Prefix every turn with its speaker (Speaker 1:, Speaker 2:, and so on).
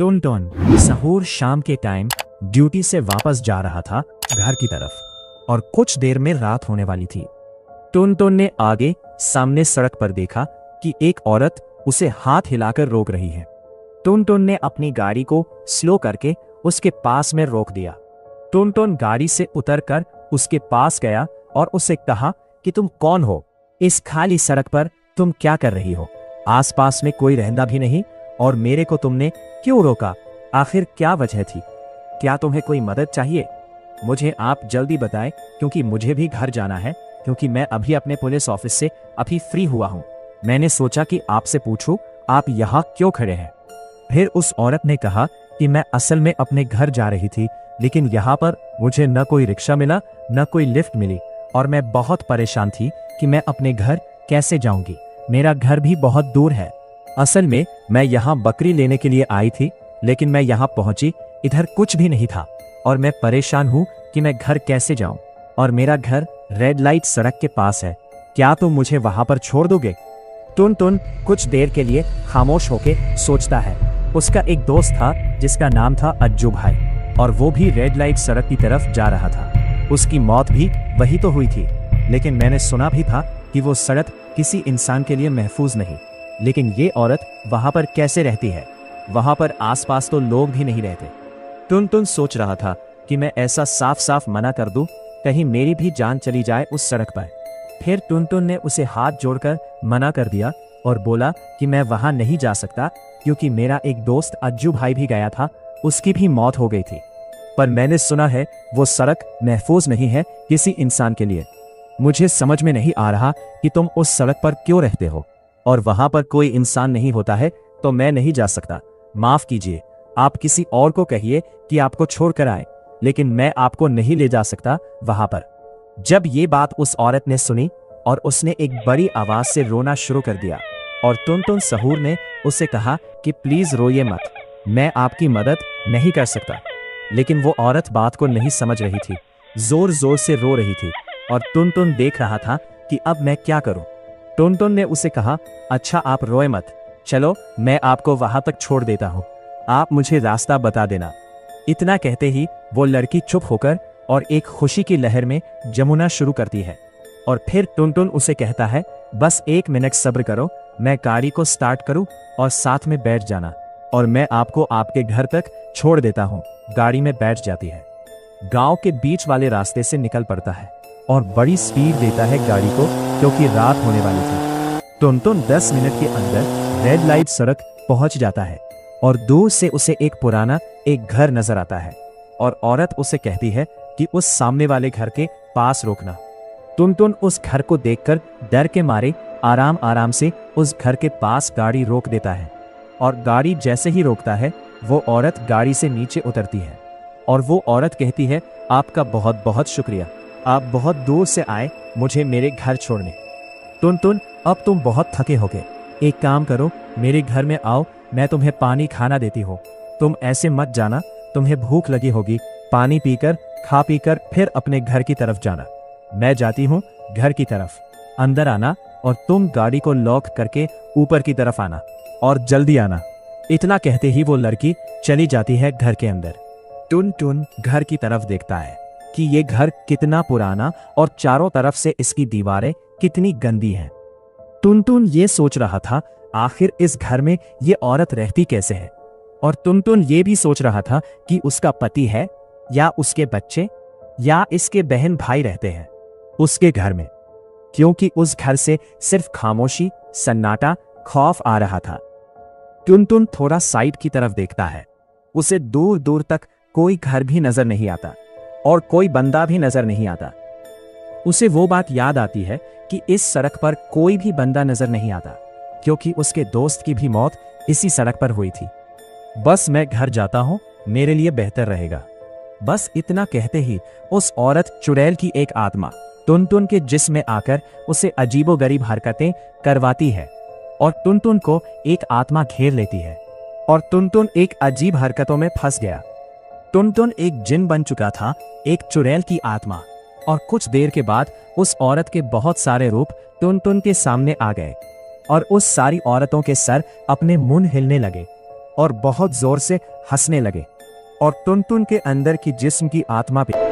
Speaker 1: टुनटुन सहूर शाम के टाइम ड्यूटी से वापस जा रहा था घर की तरफ और कुछ देर में रात होने वाली थी। टुनटुन ने आगे सामने सड़क पर देखा कि एक औरत उसे हाथ हिलाकर रोक रही है। टुनटुन ने अपनी गाड़ी को स्लो करके उसके पास में रोक दिया। टुनटुन गाड़ी से उतरकर उसके पास गया और उससे कहा कि तुम कौन हो? इस खाली सड़क पर तुम क्या कर रही हो? आसपास में कोई रहता भी नहीं और मेरे को तुमने क्यों रोका? आखिर क्या वजह थी? क्या तुम्हें कोई मदद चाहिए? मुझे आप जल्दी बताएं क्योंकि मुझे भी घर जाना है, क्योंकि मैं अभी अपने पुलिस ऑफिस से अभी फ्री हुआ हूं। मैंने सोचा कि आपसे पूछूं आप यहाँ क्यों खड़े हैं। फिर उस औरत ने कहा कि मैं असल में अपने घर जा रही थी, लेकिन यहाँ पर मुझे न कोई रिक्शा मिला न कोई लिफ्ट मिली और मैं बहुत परेशान थी कि मैं अपने घर कैसे जाऊंगी। मेरा घर भी बहुत दूर है। असल में मैं यहाँ बकरी लेने के लिए आई थी, लेकिन मैं यहाँ पहुंची, इधर कुछ भी नहीं था और मैं परेशान हूँ कि मैं घर कैसे जाऊं। और मेरा घर रेड लाइट सड़क के पास है। क्या तुम मुझे वहां पर छोड़ दोगे? टुनटुन कुछ देर के लिए खामोश होके सोचता है। उसका एक दोस्त था जिसका नाम था अज्जू भाई, और वो भी रेड लाइट सड़क की तरफ जा रहा था। उसकी मौत भी वही तो हुई थी, लेकिन मैंने सुना भी था कि वो सड़क किसी इंसान के लिए महफूज नहीं। लेकिन ये औरत वहां पर कैसे रहती है? वहां पर आसपास तो लोग भी नहीं रहते। टुनटुन सोच रहा था कि मैं ऐसा साफ साफ मना कर दूं, कहीं मेरी भी जान चली जाए उस सड़क पर। फिर टुनटुन ने उसे हाथ जोड़कर मना कर दिया और बोला कि मैं वहां नहीं जा सकता, क्योंकि मेरा एक दोस्त अज्जू भाई भी गया था, उसकी भी मौत हो गई थी। पर मैंने सुना है वो सड़क महफूज नहीं है किसी इंसान के लिए। मुझे समझ में नहीं आ रहा कि तुम उस सड़क पर क्यों रहते हो, और वहां पर कोई इंसान नहीं होता है तो मैं नहीं जा सकता। माफ कीजिए, आप किसी और को कहिए कि आपको छोड़कर आए, लेकिन मैं आपको नहीं ले जा सकता वहां पर। जब ये बात उस औरत ने सुनी और उसने एक बड़ी आवाज से रोना शुरू कर दिया, और टुनटुन सहूर ने उसे कहा कि प्लीज रोइए मत, मैं आपकी मदद नहीं कर सकता। लेकिन वो औरत बात को नहीं समझ रही थी, जोर जोर से रो रही थी, और टुनटुन देख रहा था कि अब मैं क्या करूं। टुनटुन ने उसे कहा, अच्छा आप रोए मत, चलो मैं आपको वहां तक छोड़ देता हूं, आप मुझे रास्ता बता देना। इतना कहते ही वो लड़की चुप होकर और एक खुशी की लहर में जमुना शुरू करती है। और फिर टुनटुन उसे कहता है, बस 1 मिनट सब्र करो, मैं गाड़ी को स्टार्ट करूं और साथ में बैठ जाना, और मैं आपको आपके घर तक छोड़ देता हूं। गाड़ी में बैठ जाती है, गांव के बीच वाले रास्ते से निकल पड़ता है और बड़ी स्पीड देता है गाड़ी को, क्योंकि रात होने वाली थी। टुनटुन 10 मिनट के अंदर रेड लाइट सड़क पहुंच जाता है और दूर से उसे एक पुराना एक घर नजर आता है, और औरत उसे कहती है कि उस सामने वाले घर के पास रोकना। टुनटुन उस घर को देखकर डर के मारे आराम आराम से उस घर के पास गाड़ी रोक देता है, और गाड़ी जैसे ही रोकता है वो औरत गाड़ी से नीचे उतरती है, और वो औरत कहती है, आपका बहुत बहुत शुक्रिया, आप बहुत दूर से आए मुझे मेरे घर छोड़ने। टुनटुन अब तुम बहुत थके होगे, एक काम करो, मेरे घर में आओ, मैं तुम्हें पानी खाना देती हूँ। तुम ऐसे मत जाना, तुम्हें भूख लगी होगी, पानी पीकर खा पीकर फिर अपने घर की तरफ जाना। मैं जाती हूँ घर की तरफ, अंदर आना, और तुम गाड़ी को लॉक करके ऊपर की तरफ आना, और जल्दी आना। इतना कहते ही वो लड़की चली जाती है घर के अंदर। टुनटुन घर की तरफ देखता है कि ये घर कितना पुराना और चारों तरफ से इसकी दीवारें कितनी गंदी हैं। टुनटुन ये सोच रहा था आखिर इस घर में ये औरत रहती कैसे है, और टुनटुन ये भी सोच रहा था कि उसका पति है या उसके बच्चे या इसके बहन भाई रहते हैं उसके घर में, क्योंकि उस घर से सिर्फ खामोशी, सन्नाटा, खौफ आ रहा था। टुनटुन थोड़ा साइड की तरफ देखता है, उसे दूर दूर तक कोई घर भी नजर नहीं आता और कोई बंदा भी नजर नहीं आता। उसे वो बात याद आती है कि इस सड़क पर कोई भी बंदा नजर नहीं आता, क्योंकि उसके दोस्त की भी मौत इसी सड़क पर हुई थी। बस मैं घर जाता हूं, मेरे लिए बेहतर रहेगा। बस इतना कहते ही उस औरत चुड़ैल की एक आत्मा टुनटुन के जिस्म में आकर उसे अजीबोगरीब हरकतें करवाती है, और टुनटुन को एक आत्मा घेर लेती है, और टुनटुन एक अजीब हरकतों में फंस गया। टुनटुन एक जिन बन चुका था, एक चुड़ैल की आत्मा, और कुछ देर के बाद उस औरत के बहुत सारे रूप टुनटुन के सामने आ गए, और उस सारी औरतों के सर अपने मुंह हिलने लगे, और बहुत जोर से हंसने लगे और टुनटुन के अंदर की जिस्म की आत्मा पे